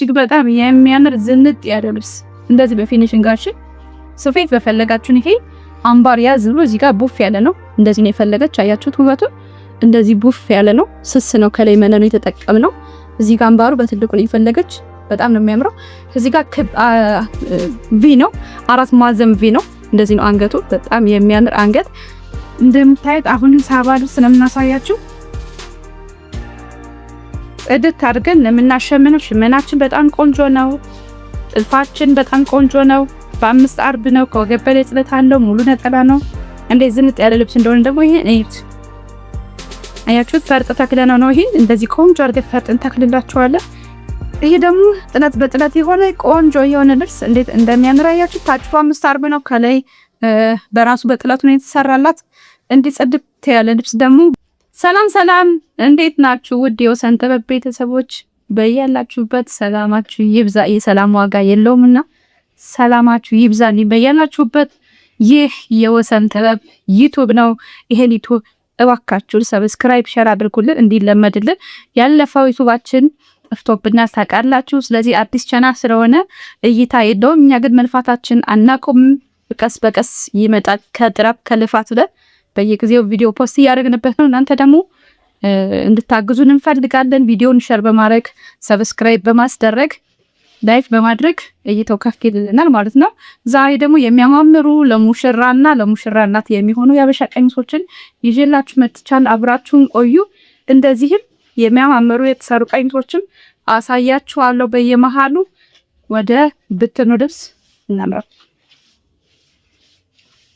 እጅግ በጣም የሚያምር ዝንጥ ያለ ልብስ እንደዚህ በፊኒሽንጋችን ስፌት በፈለጋችሁ ይሄ አምባር ያዝ ብሎ እዚህ ጋር ቡፍ ያለ ነው። እንደዚህ ነው የፈለገች። አያችሁት ውበቱ እንደዚህ ቡፍ ያለ ነው። ስስ ነው ከላይ መነኑ የተጠቀምነው። እዚህ ጋር አምባሩ በትልቁ ነው የፈለገች። በጣም ነው የሚያምረው። እዚህ ጋር ቪ ነው፣ አራት ማዕዘን ቪ ነው። እንደዚህ ነው አንገቱ። በጣም የሚያምር አንገት እንደምታዩት። አሁን ሳባ ልብስ ነው የምናሳያችሁ። እድት አድርገን ለምናሸምነው ሽመናችን በጣም ቆንጆ ነው። ጥልፋችን በጣም ቆንጆ ነው። በ5 አርብ ነው። ከወገብ በላይ ጥለት አለው። ሙሉ ነጠላ ነው። እንደዚህ ዝንጥ ያለ ልብስ እንደሆነ ደግሞ ይሄ እዩት። አያችሁት? ፈርጥ ተክለና ነው። ይሄ እንደዚህ ቆንጆ አድርገን ፈርጥን ተክልላችኋለን። ይሄ ደግሞ ጥለት በጥለት የሆነ ቆንጆ የሆነ ልብስ እንዴት እንደሚያምር አያችሁት? ታጭፎ 5 አርብ ነው። ከላይ በራሱ በጥለቱ ነው የተሰራላት። እንዲህ ጽድት ያለ ልብስ ደግሞ ሰላም ሰላም፣ እንዴት ናችሁ? ውድ የወሰን ጥበብ ቤተሰቦች በያላችሁበት ሰላማችሁ ይብዛ። የሰላም ዋጋ የለውምና ሰላማችሁ ይብዛ በያላችሁበት። ይህ የወሰን ጥበብ ዩቲዩብ ነው። ይሄን ዩቲዩብ እባካችሁ ሰብስክራይብ፣ ሼር አድርጉልን እንዲለመድልን። ያለፈው ዩቲዩባችን ጠፍቶብና ታውቃላችሁ። ስለዚህ አዲስ ቻናል ስለሆነ እይታ የለውም። እኛ ግን መልፋታችን አናቆም። በቀስ በቀስ ይመጣል። ከጥረት ከልፋት ብለን በየጊዜው ቪዲዮ ፖስት እያደረግንበት ነው። እናንተ ደግሞ እንድታግዙን እንፈልጋለን። ቪዲዮን ሼር በማድረግ ሰብስክራይብ በማስደረግ ላይክ በማድረግ እይታው ከፍ ይልልናል ማለት ነው። ዛሬ ደግሞ የሚያማምሩ ለሙሽራና ለሙሽራ እናት የሚሆኑ የሀበሻ ቀሚሶችን ይዤላችሁ መጥቻለሁ። አብራችሁን ቆዩ። እንደዚህም የሚያማምሩ የተሰሩ ቀሚሶችን አሳያችኋለሁ። በየመሃሉ ወደ ብትኑ ልብስ እናምራ።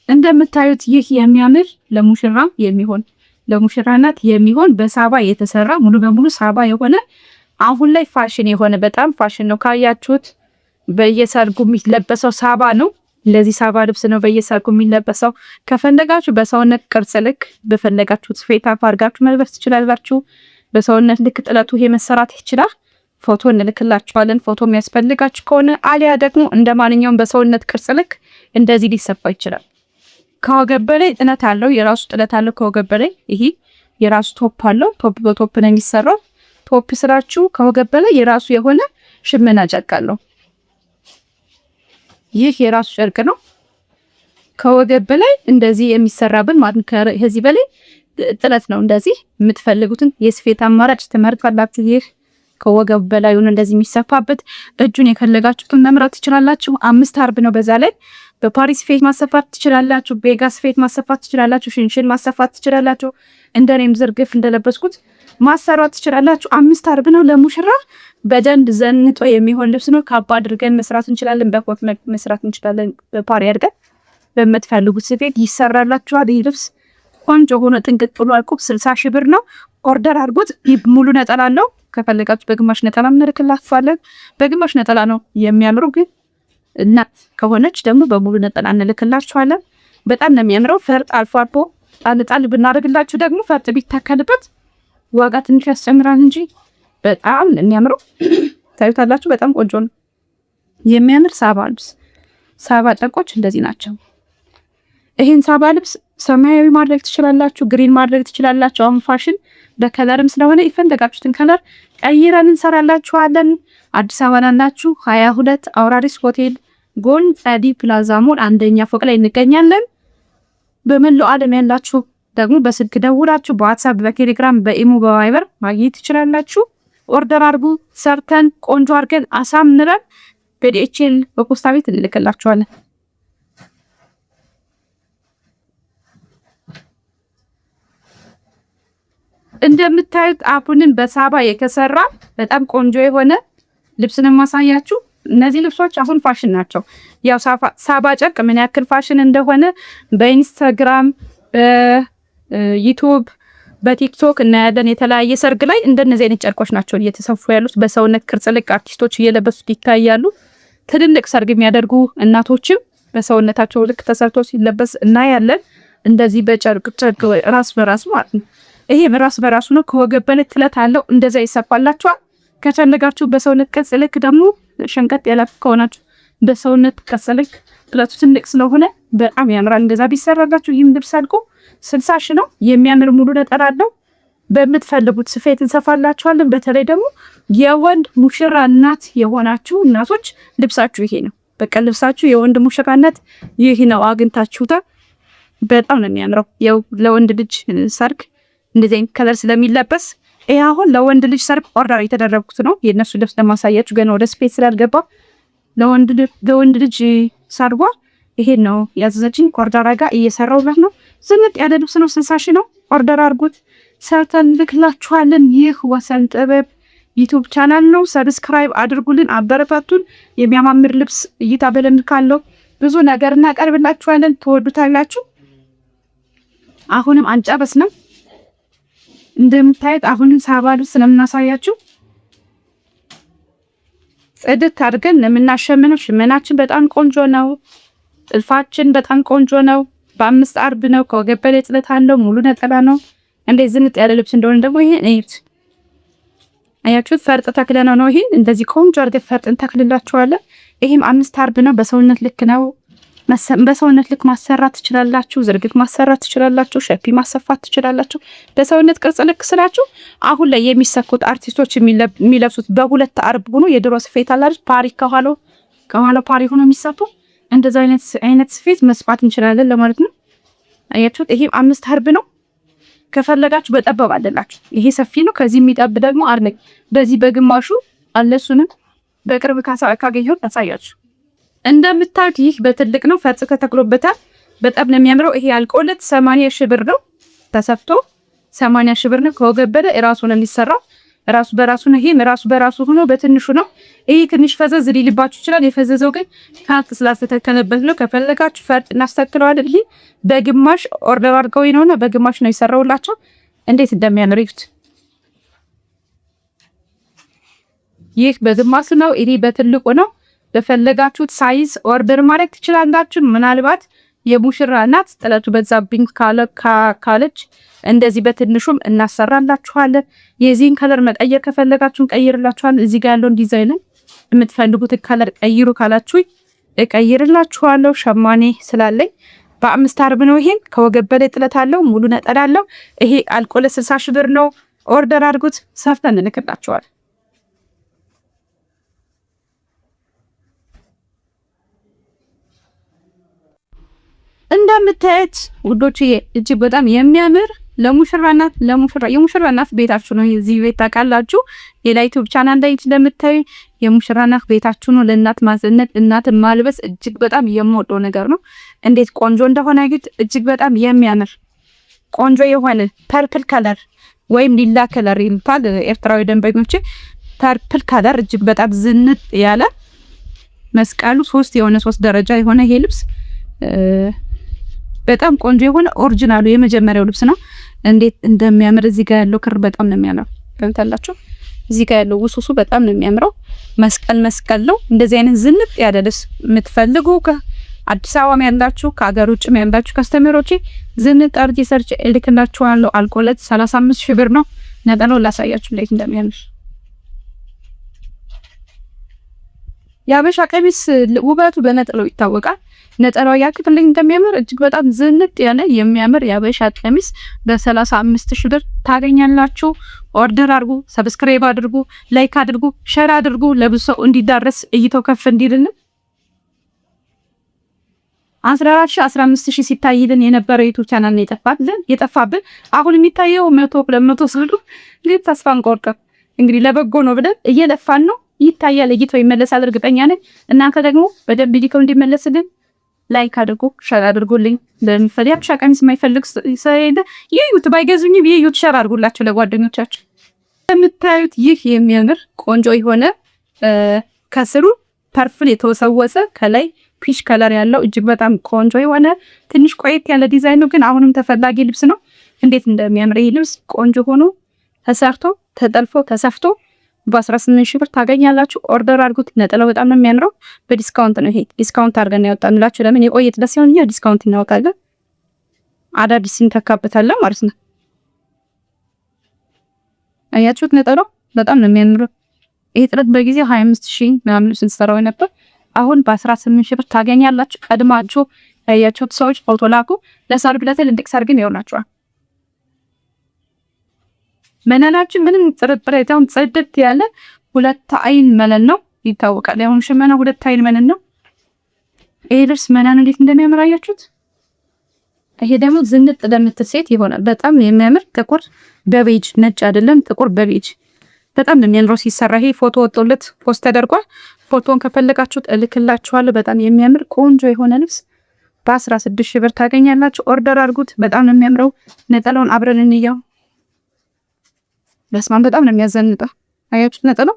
እንደምታዩት ይህ የሚያምር ለሙሽራ የሚሆን ለሙሽራ እናት የሚሆን በሳባ የተሰራ ሙሉ በሙሉ ሳባ የሆነ አሁን ላይ ፋሽን የሆነ በጣም ፋሽን ነው። ካያችሁት በየሰርጉ የሚለበሰው ሳባ ነው። ለዚህ ሳባ ልብስ ነው በየሰርጉ የሚለበሰው። ከፈለጋችሁ በሰውነት ቅርጽ ልክ በፈለጋችሁት ስፌት አድርጋችሁ መልበስ ትችላላችሁ። በሰውነት ልክ ጥለቱ ይሄ መሰራት ይችላል። ፎቶ እንልክላችኋለን። ፎቶ የሚያስፈልጋችሁ ከሆነ አሊያ ደግሞ እንደማንኛውም በሰውነት ቅርጽ ልክ እንደዚህ ሊሰፋ ይችላል። ከወገብ በላይ ጥለት አለው። የራሱ ጥለት አለው። ከወገብ በላይ ይሄ የራሱ ቶፕ አለው። ቶፕ በቶፕ ነው የሚሰራው። ቶፕ ስራችሁ ከወገብ በላይ የራሱ የሆነ ሽመና ጨርቅ አለው። ይህ የራሱ ጨርቅ ነው። ከወገብ በላይ እንደዚህ የሚሰራብን ማለት ነው። ከዚህ በላይ ጥለት ነው። እንደዚህ የምትፈልጉትን የስፌት አማራጭ ትመርጣላችሁ። ይህ ከወገብ በላይ ሆኖ እንደዚህ የሚሰፋበት እጁን የፈለጋችሁትን መምረጥ ትችላላችሁ። 5 አርብ ነው። በዛ ላይ በፓሪስ ስፌት ማሰፋት ትችላላችሁ። ቤጋ ስፌት ማሰፋት ትችላላችሁ። ሽንሽን ማሰፋት ትችላላችሁ። እንደኔም ዝርግፍ እንደለበስኩት ማሰራት ትችላላችሁ። 5 አርብ ነው። ለሙሽራ በደንብ ዘንጦ የሚሆን ልብስ ነው። ካባ አድርገን መስራት እንችላለን። በኮት መስራት እንችላለን። በፓሪ አድርገን በመትፈልጉት ስፌት ይሰራላችኋል። ይህ ልብስ ቆንጆ ሆኖ ጥንቅጥ ብሎ አልቆ 60 ሺህ ብር ነው። ኦርደር አድርጉት። ሙሉ ነጠላ ነው። ከፈለጋችሁ በግማሽ ነጠላ እንልክላችኋለን። በግማሽ ነጠላ ነው የሚያምረው፣ ግን እናት ከሆነች ደግሞ በሙሉ ነጠላ እንልክላችኋለን። በጣም ነው የሚያምረው። ፈርጥ አልፎ አልፎ ጣል ብናደርግላችሁ ደግሞ ፈርጥ ቢታከልበት ዋጋ ትንሽ ያስጨምራል እንጂ በጣም የሚያምረው ታዩታላችሁ። በጣም ቆንጆ ነው። የሚያምር ሳባ ልብስ። ሳባ ጨርቆች እንደዚህ ናቸው። ይሄን ሳባ ልብስ ሰማያዊ ማድረግ ትችላላችሁ፣ ግሪን ማድረግ ትችላላችሁ። አሁን ፋሽን በከለርም ስለሆነ የፈለጋችሁትን ከለር ቀይረን እንሰራላችኋለን። አዲስ አበባ ናችሁ 22 አውራሪስ ሆቴል ጎን ጸዲ ፕላዛ ሞል አንደኛ ፎቅ ላይ እንገኛለን። በመላው ዓለም ያላችሁ ደግሞ በስልክ ደውላችሁ በዋትስአፕ፣ በቴሌግራም፣ በኢሞ፣ በቫይበር ማግኘት ትችላላችሁ። ኦርደር አድርጉ። ሰርተን ቆንጆ አድርገን አሳምረን በዲኤችኤል በፖስታ ቤት እንልክላችኋለን። እንደምታዩት አሁንም በሳባ የተሰራ በጣም ቆንጆ የሆነ ልብስ ነው ማሳያችሁ። እነዚህ ልብሶች አሁን ፋሽን ናቸው። ያው ሳባ ጨርቅ ምን ያክል ፋሽን እንደሆነ በኢንስታግራም፣ በዩቲዩብ፣ በቲክቶክ እናያለን። የተለያየ ሰርግ ላይ እንደነዚህ አይነት ጨርቆች ናቸው እየተሰፉ ያሉት። በሰውነት ቅርጽ ልክ አርቲስቶች እየለበሱት ይታያሉ። ትልልቅ ሰርግ የሚያደርጉ እናቶችም በሰውነታቸው ልክ ተሰርቶ ሲለበስ እናያለን። እንደዚህ በጨርቅ ራስ በራስ ማለት ነው። ይሄ ራስ በራሱ ነው። ከወገብ በላይ ጥለት አለው። እንደዛ ይሰፋላችኋል። ከፈለጋችሁ በሰውነት ቅርጽ ልክ ደግሞ ሸንቀጥ ያለ ከሆናችሁ በሰውነት ቅርጽ ልክ ጥለቱ ትልቅ ስለሆነ በጣም ያምራል። እንደዛ ቢሰራላችሁ ይህም ልብስ አልቆ 60 ሺህ ነው። የሚያምር ሙሉ ነጠላ አለው። በምትፈልጉት ስፌት እንሰፋላችኋለን። በተለይ ደግሞ የወንድ ሙሽራ እናት የሆናችሁ እናቶች ልብሳችሁ ይሄ ነው። በቃ ልብሳችሁ የወንድ ሙሽራ እናት ይሄ ነው። አግኝታችሁታ በጣም ነው የሚያምረው። ያው ለወንድ ልጅ ሰርግ እንደዚህ አይነት ከለር ስለሚለበስ ይሄ አሁን ለወንድ ልጅ ሰርግ ኦርደር የተደረጉት ነው። የነሱ ልብስ ለማሳያችሁ ገና ወደ ስፔስ ስላልገባ ለወንድ ልጅ ሰርጓ ይሄን ነው ያዘዘችኝ። ኦርደር አጋ እየሰራሁበት ነው። ዝንጥ ያለ ልብስ ነው። 60 ሺህ ነው። ኦርደር አድርጉት፣ ሰርተን ልክላችኋለን። ይህ ወሰን ጥበብ ዩቲዩብ ቻናል ነው። ሰብስክራይብ አድርጉልን፣ አበረታቱን። የሚያማምር ልብስ እይታ በለን ካለው ብዙ ነገር እናቀርብላችኋለን። ትወዱታላችሁ። አሁንም አንጨረስንም። እንደምታዩት አሁንም ሳባ ልብስ ስለምናሳያችሁ ጽድት አድርገን ለምናሸምነው ሽመናችን በጣም ቆንጆ ነው። ጥልፋችን በጣም ቆንጆ ነው። በ5 አርብ ነው። ከወገብ በላይ ጥለት አለው። ሙሉ ነጠላ ነው። እንዴት ዝንጥ ያለ ልብስ እንደሆነ ደግሞ ይሄን እዩት። አያችሁት? ፈርጥ ተክለነው ነው። ይሄን እንደዚህ ቆንጆ አድርገን ፈርጥን ተክልላችኋለን። ይሄም 5 አርብ ነው። በሰውነት ልክ ነው። በሰውነት ልክ ማሰራት ትችላላችሁ። ዝርግት ማሰራት ትችላላችሁ። ሸፒ ማሰፋት ትችላላችሁ። በሰውነት ቅርጽ ልክ ስላችሁ አሁን ላይ የሚሰኩት አርቲስቶች የሚለብሱት በ2 አርብ ሆኖ የድሮ ስፌት አላችሁ ፓሪ ከኋላ ፓሪ ሆኖ የሚሰፉ እንደዛ አይነት ስፌት መስፋት እንችላለን ለማለት ነው። አያችሁት? ይሄም 5 አርብ ነው። ከፈለጋችሁ በጠባብ አለላችሁ። ይሄ ሰፊ ነው። ከዚህ የሚጠብ ደግሞ አርነኝ በዚህ በግማሹ አለሱንም በቅርብ ካገኘሁት ታሳያችሁ። እንደምታዩት ይህ በትልቅ ነው። ፈርጥ ተተክሎበታል። በጣም ነው የሚያምረው። ይሄ አልቆለት 80 ሺህ ብር ነው። ተሰፍቶ 80 ሺህ ብር ነው። ከወገብ በላይ ራሱ ነው የሚሰራው። ራሱ በራሱ ነው። ይሄም ራሱ በራሱ ሆኖ በትንሹ ነው። ይሄ ትንሽ ፈዘዝ ሊልባችሁ ይችላል። የፈዘዘው ግን ካት ስላስተከለበት ነው። ከፈለጋችሁ ፈርጥ እናስተክለዋለን። ይሄ በግማሽ ኦርደር አድርገው ነውና በግማሽ ነው ይሰራውላችሁ። እንዴት እንደሚያምር ይሁት። ይህ በግማሽ ነው። ይሄ በትልቁ ነው። በፈለጋችሁት ሳይዝ ኦርደር ማድረግ ትችላላችሁ። ምናልባት የሙሽራ እናት ጥለቱ በዛብኝ ካለች እንደዚህ በትንሹም እናሰራላችኋለን። የዚህን ከለር መቀየር ከፈለጋችሁን ቀይርላችኋለን። እዚህ ጋር ያለውን ዲዛይን የምትፈልጉት ከለር ቀይሩ ካላችሁ እቀይርላችኋለሁ። ሸማኔ ስላለኝ በ5 አርብ ነው። ይሄን ከወገብ በላይ ጥለት አለው። ሙሉ ነጠላ አለው። ይሄ አልቆለ 60 ሺህ ብር ነው። ኦርደር አድርጉት፣ ሰፍተን እንልክላችኋለን። እንደምታዩት ውዶች እጅግ በጣም የሚያምር የሙሽራ እናት ቤታችሁ ነው። እዚህ ቤት ታውቃላችሁ። ሌላ ዩቲዩብ ቻናል ላይ እንደምታዩ የሙሽራ እናት ቤታችሁ ነው። ለእናት ማዘነት እናት ማልበስ እጅግ በጣም የምወደው ነገር ነው። እንዴት ቆንጆ እንደሆነ ግን እጅግ በጣም የሚያምር ቆንጆ የሆነ ፐርፕል ከለር ወይም ሊላ ከለር ይሉታል ኤርትራዊ ደንበኞች። ፐርፕል ከለር እጅግ በጣም ዝንጥ ያለ መስቀሉ 3 ደረጃ የሆነ ይሄ ልብስ በጣም ቆንጆ የሆነ ኦሪጂናሉ የመጀመሪያው ልብስ ነው። እንዴት እንደሚያምር እዚህ ጋር ያለው ክር በጣም ነው የሚያምረው። ታውቃላችሁ? እዚህ ጋር ያለው ውሱሱ በጣም ነው የሚያምረው። መስቀል ነው። እንደዚህ አይነት ዝንጥ ያለ ልብስ የምትፈልጉ ከአዲስ አበባ ያላችሁ ከሀገር ውጭ ያላችሁ ከስተመሮቼ ዝንጥ አርጂ ሰርች እልክላችኋለሁ። አልቆለት 35 ሺህ ብር ነው። ነጠላው ላሳያችሁ እንዴት እንደሚያምር። የሀበሻ ቀሚስ ውበቱ በነጠላው ይታወቃል። ነጠላው ያክፍልኝ እንደሚያምር እጅግ በጣም ዝንጥ ያለ የሚያምር የሀበሻ ቀሚስ በ35 ሺህ ብር ታገኛላችሁ። ኦርደር አድርጉ፣ ሰብስክራይብ አድርጉ፣ ላይክ አድርጉ፣ ሼር አድርጉ። ለብዙ ሰው እንዲዳረስ እይተው ከፍ እንዲልን 14,000 15,000 ሲታይልን የነበረው ዩቲዩብ ቻናል ነው የጠፋብን። አሁን የሚታየው 100 200 ሰው ግን ተስፋ አንቆርጥም። እንግዲህ ለበጎ ነው ብለን እየለፋን ነው። ይታያል፣ እይተው ይመለሳል እርግጠኛ ነኝ። እናንተ ደግሞ በደንብ እይተው እንዲመለስልን ላይክ አድርጉ፣ ሼር አድርጉልኝ። ለምፈልያችሁ ቀሚስ የማይፈልግ ሰይደ ይዩት፣ ባይገዙኝም ይዩት፣ ሼር አድርጉላችሁ ለጓደኞቻችሁ። የምታዩት ይህ የሚያምር ቆንጆ የሆነ ከስሩ ፐርፍል የተወሰወሰ ከላይ ፒሽ ከለር ያለው እጅግ በጣም ቆንጆ የሆነ ትንሽ ቆየት ያለ ዲዛይን ነው፣ ግን አሁንም ተፈላጊ ልብስ ነው። እንዴት እንደሚያምር ይህ ልብስ ቆንጆ ሆኖ ተሰርቶ ተጠልፎ ተሰፍቶ በ18 ሺህ ብር ታገኛላችሁ። ኦርደር አድርጉት። ነጠላው በጣም ነው የሚያምረው። በዲስካውንት ነው። ይሄ ዲስካውንት አድርገን ያወጣንላችሁ። ለምን የቆየ ድረስ ሲሆን እኛ ዲስካውንት እናወጣለን፣ አዳዲስ እንተካበታለን ማለት ነው። አያችሁት? ነጠላው በጣም ነው የሚያምረው። ይሄ ጥለት በጊዜው 25 ሺህ ምናምን ስንሰራው ነበር። አሁን በ18 ሺህ ብር ታገኛላችሁ። ቀድማችሁ ያያችሁት ሰዎች ፎቶ ላኩ። ለሰርግ ለትልቅ ሰርግ ይሆናችኋል። መነናችን ምንም ጥርጥር የለውም ጽድት ያለ ሁለት አይን መነን ነው ይታወቃል። ያው ሽመና ሁለት አይን መነን ነው። ይሄ ልብስ መነን እንዴት እንደሚያምር አያችሁት? ይሄ ደግሞ ዝንጥ ለምትል ሴት ይሆናል። በጣም የሚያምር ጥቁር በቤጅ ነጭ አይደለም ጥቁር በቤጅ በጣም ነው የሚያምረው ሲሰራ። ይሄ ፎቶ ወጥቶለት ፖስት ተደርጓል። ፎቶን ከፈለጋችሁት እልክላችኋለሁ። በጣም የሚያምር ቆንጆ የሆነ ልብስ በ16 ሺህ ብር ታገኛላችሁ። ኦርደር አድርጉት። በጣም ነው የሚያምረው። ነጠላውን አብረን እንየው። በስማም በጣም ነው የሚያዘንጠው። አያችሁት ነጠላው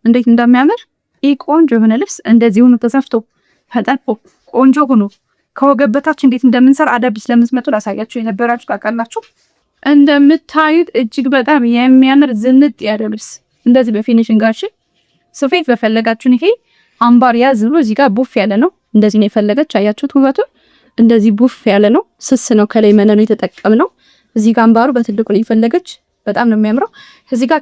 እንዴት እንደሚያምር። ይሄ ቆንጆ የሆነ ልብስ እንደዚህ ሆኖ ተሰፍቶ ተጠልፎ ቆንጆ ሆኖ ከወገብ በታች እንዴት እንደምንሰራ አዳዲስ ለምትመጡ ላሳያችሁ የነበራችሁ ታውቃላችሁ። እንደምታዩት እጅግ በጣም የሚያምር ዝንጥ ያለ ልብስ እንደዚህ በፊኒሽንግ ጋር ስፌት በፈለጋችሁ ይሄ አምባር ያዝ ብሎ እዚህ ጋር ቡፍ ያለ ነው። እንደዚህ ነው የፈለገች። አያችሁት ውበቱ እንደዚህ ቡፍ ያለ ነው። ስስ ነው ከላይ መነኑ የተጠቀምነው። እዚህ ጋር አምባሩ በትልቁ ነው የፈለገች። በጣም ነው የሚያምረው። እዚህ ጋር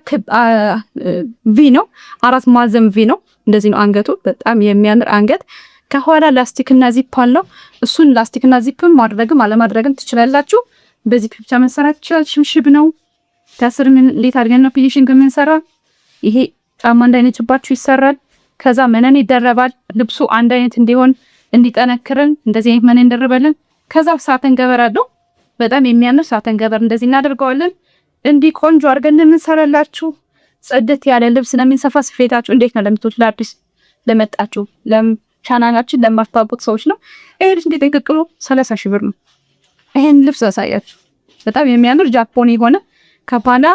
ቪ ነው፣ አራት ማዕዘን ቪ ነው። እንደዚህ ነው አንገቱ። በጣም የሚያምር አንገት። ከኋላ ላስቲክና ዚፕ አለው። እሱን ላስቲክና ዚፕን ማድረግም አለማድረግም ትችላላችሁ። በዚህ ብቻ መሰራት ይችላል። ሽብሽብ ነው። ከስር ምን እንዴት አድርገን ነው ፊኒሺንግ የምንሰራ? ይሄ ጫማ እንዳይነጭባችሁ ይሰራል። ከዛ መነን ይደረባል። ልብሱ አንድ አይነት እንዲሆን እንዲጠነክርን እንደዚህ አይነት መነን እንደረበልን። ከዛ ሳተን ገበር አለው። በጣም የሚያምር ሳተን ገበር እንደዚህ እናደርገዋለን። እንዲህ ቆንጆ አድርገን እንሰራላችሁ። ጽድት ያለ ልብስ ለሚንሰፋ ስፌታችሁ እንዴት ነው ለምትወት ለአዲስ ለመጣችሁ ቻናላችን ለማስተዋወቅ ሰዎች ነው። ይሄ ልብስ እንዴት ተቀቅሎ 30 ሺህ ብር ነው። ይሄን ልብስ አሳያችሁ። በጣም የሚያምር ጃፖኒ የሆነ ከኋላ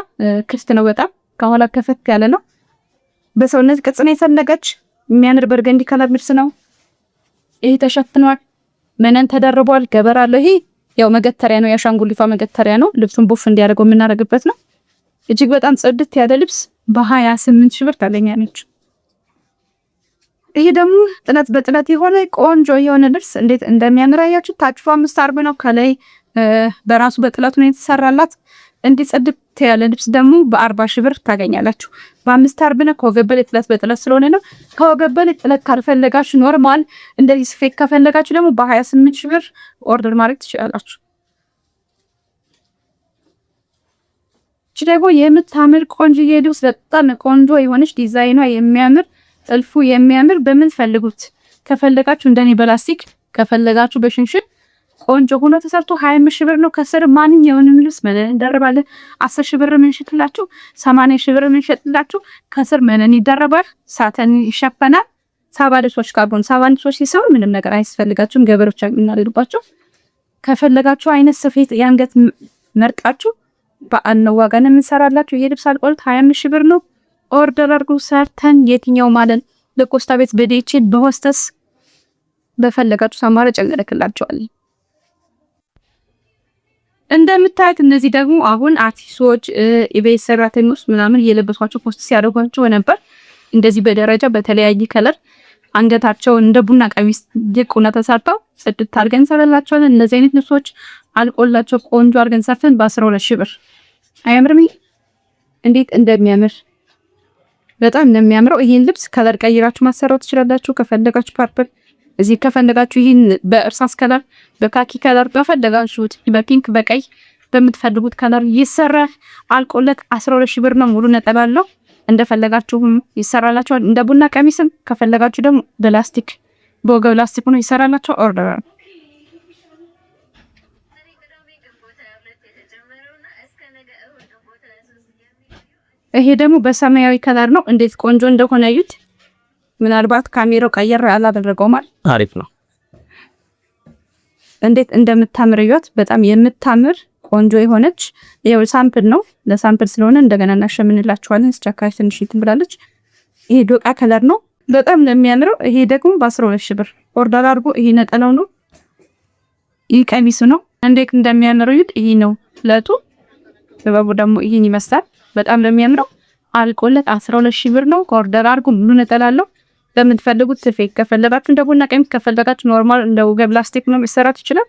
ክፍት ነው። በጣም ከኋላ ከፈት ያለ ነው። በሰውነት ቅርጽ ነው የፈለገች። የሚያምር በርገንዲ ከለር ልብስ ነው። ይሄ ተሸፍኗል። መነን ተደርቧል። ገበር አለ። ይሄ ያው መገተሪያ ነው። የአሻንጉሊቷ መገተሪያ ነው። ልብሱን ቡፍ እንዲያደርገው የምናደርግበት ነው። እጅግ በጣም ጽድት ያለ ልብስ በ28 ሺህ ብር ታገኛለች። ይሄ ደግሞ ጥለት በጥለት የሆነ ቆንጆ የሆነ ልብስ እንዴት እንደሚያምር አያችሁ። ታችፋ 5 አርብ ነው። ከላይ በራሱ በጥለቱ ነው የተሰራላት። እንዲህ ጽድት ያለ ልብስ ደግሞ በ40 ሺህ ብር ታገኛላችሁ። በ5 አርብ ነው። ከወገብ በላይ ጥለት በጥለት ስለሆነ ነው። ከወገብ በላይ ጥለት ካልፈለጋችሁ ኖርማል እንደዚህ ስፌት ከፈለጋችሁ ደግሞ በ28 ሺህ ብር ኦርደር ማድረግ ትችላላችሁ። እቺ ደግሞ የምታምር ቆንጆ ልብስ በጣም ቆንጆ የሆነች ዲዛይኗ የሚያምር ጥልፉ የሚያምር በምን ፈልጉት ከፈለጋችሁ እንደኔ በላስቲክ ከፈለጋችሁ በሽንሽን ቆንጆ ሆኖ ተሰርቶ 25 ሺህ ብር ነው። ከስር ማንኛውንም ልብስ መነን እንደረባለን። 10 ሺህ ብር ምንሽጥላችሁ፣ 80 ሺህ ብር ምንሽጥላችሁ። ከስር መነን ይደረባል። ሳተን ይሸፈናል። ሳባ ልብሶች ካርቦን ሳባ ልብሶች ሲሰሩ ምንም ነገር አያስፈልጋችሁም። ገበሮች እናልልባችሁ። ከፈለጋችሁ አይነት ስፌት የአንገት መርጣችሁ በአንድ ዋጋ ነው የምንሰራላችሁ። ይሄ ልብስ አልቆልት 25 ሺህ ብር ነው። ኦርደር አድርጉ። ሰርተን የትኛው ማለት ለኮስታ ቤት በዴቼ በሆስተስ በፈለጋችሁ አማራጭ እንልክላችኋለን። እንደምታዩት እነዚህ ደግሞ አሁን አርቲስቶች ኢቤስ ሰራተኞች ምናምን እየለበሷቸው ፖስት ሲያደርጓቸው ነበር። እንደዚህ በደረጃ በተለያየ ከለር አንገታቸው እንደ ቡና ቀሚስ ዲቁና ተሰርተው ጽድት አድርገን ሰራላችኋለን። እነዚህ አይነት ልብሶች አልቆላቸው ቆንጆ አድርገን ሰርተን በ12 ሺህ ብር አያምርም? እንዴት እንደሚያምር በጣም እንደሚያምረው። ይሄን ልብስ ከለር ቀይራችሁ ማሰራው ትችላላችሁ። ከፈለጋችሁ ፐርፕል እዚህ ከፈለጋችሁ ይሄን በእርሳስ ከለር በካኪ ከለር በፈለጋችሁት በፒንክ በቀይ በምትፈልጉት ከለር ይሰራል። አልቆለት 12 ሺህ ብር ነው። ሙሉ ነጠላ አለው። እንደፈለጋችሁ ይሰራላችኋል። እንደ ቡና ቀሚስም ከፈለጋችሁ ደግሞ በላስቲክ በወገብ ላስቲክ ነው ይሰራላችሁ። ኦርደር ይሄ ደግሞ በሰማያዊ ከለር ነው። እንዴት ቆንጆ እንደሆነ እዩት። ምናልባት ካሜራው ቀየር አላደረገውም። አሪፍ ነው። እንዴት እንደምታምር እዩት። በጣም የምታምር ቆንጆ የሆነች ይሄው ሳምፕል ነው። ለሳምፕል ስለሆነ እንደገና እናሸምንላችኋለን። እስቻካይ ትንሽ ትብላለች። ይሄ ዶቃ ከለር ነው። በጣም ነው የሚያምረው። ይሄ ደግሞ በ12 ሺህ ብር ኦርደር አድርጎ። ይሄ ነጠላው ነው። ይሄ ቀሚሱ ነው። እንዴት እንደሚያምር እዩት። ይሄ ነው ለቱ ጥበቡ ደግሞ ይሄን ይመስላል። በጣም ነው የሚያምረው። አልቆለት 12 ሺህ ብር ነው። ኦርደር አድርጎ ሙሉ ነጠላ አለው። በምትፈልጉት ስፌት ከፈለጋችሁ እንደ ቡና ቀሚስ ከፈለጋችሁ ኖርማል እንደ ወገብ ላስቲክ ነው መሰራት ይችላል።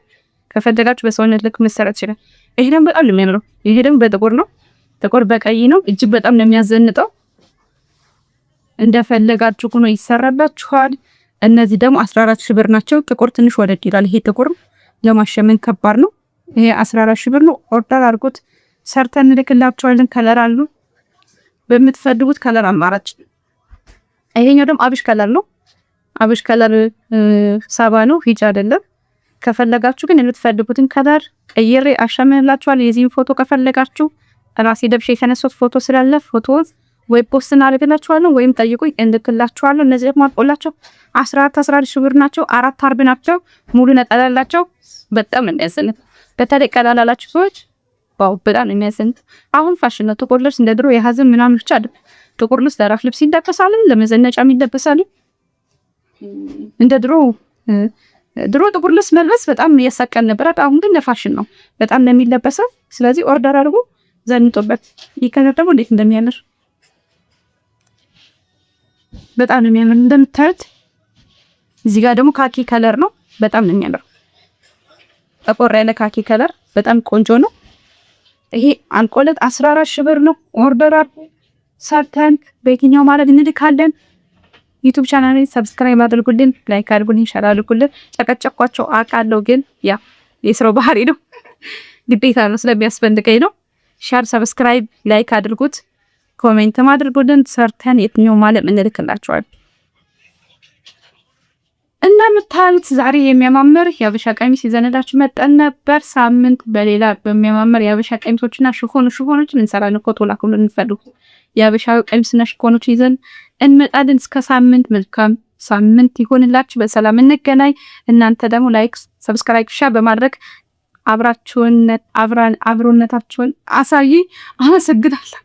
ከፈለጋችሁ በሰውነት ልክ መሰራት ይችላል። ይሄ ደግሞ በጣም ነው የሚያምረው። ይሄ ደግሞ በጥቁር ነው። ጥቁር በቀይ ነው። እጅግ በጣም ነው የሚያዘንጠው። እንደፈለጋችሁ ሆኖ ይሰራላችኋል። እነዚህ ደግሞ 14 ሺህ ብር ናቸው። ጥቁር ትንሽ ወደድ ይላል። ይሄ ጥቁር ለማሸመን ከባድ ነው። ይሄ 14 ሺህ ብር ነው። ኦርደር አድርጉት። ሰርተን እንልክላችኋለን። ከለር አሉ በምትፈልጉት ከለር አማራጭ። ይሄኛው ደግሞ አብሽ ከለር ነው። አብሽ ከለር ሳባ ነው፣ ሂጅ አይደለም። ከፈለጋችሁ ግን የምትፈልጉትን ከለር ቀይሬ አሻምንላችኋለሁ። የዚህን ፎቶ ከፈለጋችሁ ራሴ ደብሼ የተነሳሁት ፎቶ ስላለ ፎቶ ወይ ፖስት እናደርግላችኋለሁ ወይም ጠይቁኝ እንልክላችኋለሁ። እነዚህ ደግሞ አልቆላቸው 11 ሺህ ብር ናቸው። 4 አርብ ናቸው። ሙሉ ነጠላ አላቸው። በጣም ነው የሚያስንት። በተለይ ቀላል አላችሁ ሰዎች ዋው በጣም ነው የሚያስንት። አሁን ፋሽን ነው። ጥቁር ልብስ እንደ ድሮ የሀዘን ምናምን ብቻ አይደለም። ጥቁር ልብስ ለራስ ልብስ ይለበሳል፣ ለመዘነጫም ይለበሳል። እንደ ድሮ ጥቁር ልብስ መልበስ በጣም ያሳቀን ነበር። አሁን ግን ለፋሽን ነው በጣም ነው የሚለበሰው። ስለዚህ ኦርደር አድርጉ፣ ዘንጦበት። ይህ ከለር ደግሞ እንዴት እንደሚያምር በጣም ነው የሚያምር። እንደምታዩት እዚህ ጋር ደግሞ ካኪ ከለር ነው። በጣም ነው የሚያምር። ጠቆር ያለ ካኪ ከለር በጣም ቆንጆ ነው። ይሄ አንቆለት 14 ሺህ ብር ነው። ኦርደር አድርጉ፣ ሰርተን በየትኛው ማለት እንልካለን። ዩቲዩብ ቻናሌን ሰብስክራይብ አድርጉልን፣ ላይክ አድርጉልኝ፣ ሼር አድርጉልን። ጨቀጨቋቸው አውቃለሁ፣ ግን ያ የስራው ባህሪ ነው፣ ግዴታ ነው፣ ስለሚያስፈልገኝ ነው። ሼር፣ ሰብስክራይብ፣ ላይክ አድርጉት፣ ኮሜንትም አድርጉልን። ሰርተን የትኛው ማለት እንልክላችኋለን። እና የምታዩት ዛሬ የሚያማምር የሀበሻ ቀሚስ ይዘንላችሁ መጠን ነበር። ሳምንት በሌላ በሚያማምር የሀበሻ ቀሚሶችና ሽፎኖችን እንሰራለን። ኮቶ ላኩን እንፈልጉ የሀበሻ ቀሚስና ሽፎኖች ይዘን እንመጣለን። እስከ ሳምንት መልካም ሳምንት ይሆንላችሁ። በሰላም እንገናኝ። እናንተ ደግሞ ላይክ፣ ሰብስክራይብ፣ ሼር በማድረግ አብሮነታችሁን አሳይ። አመሰግናለሁ።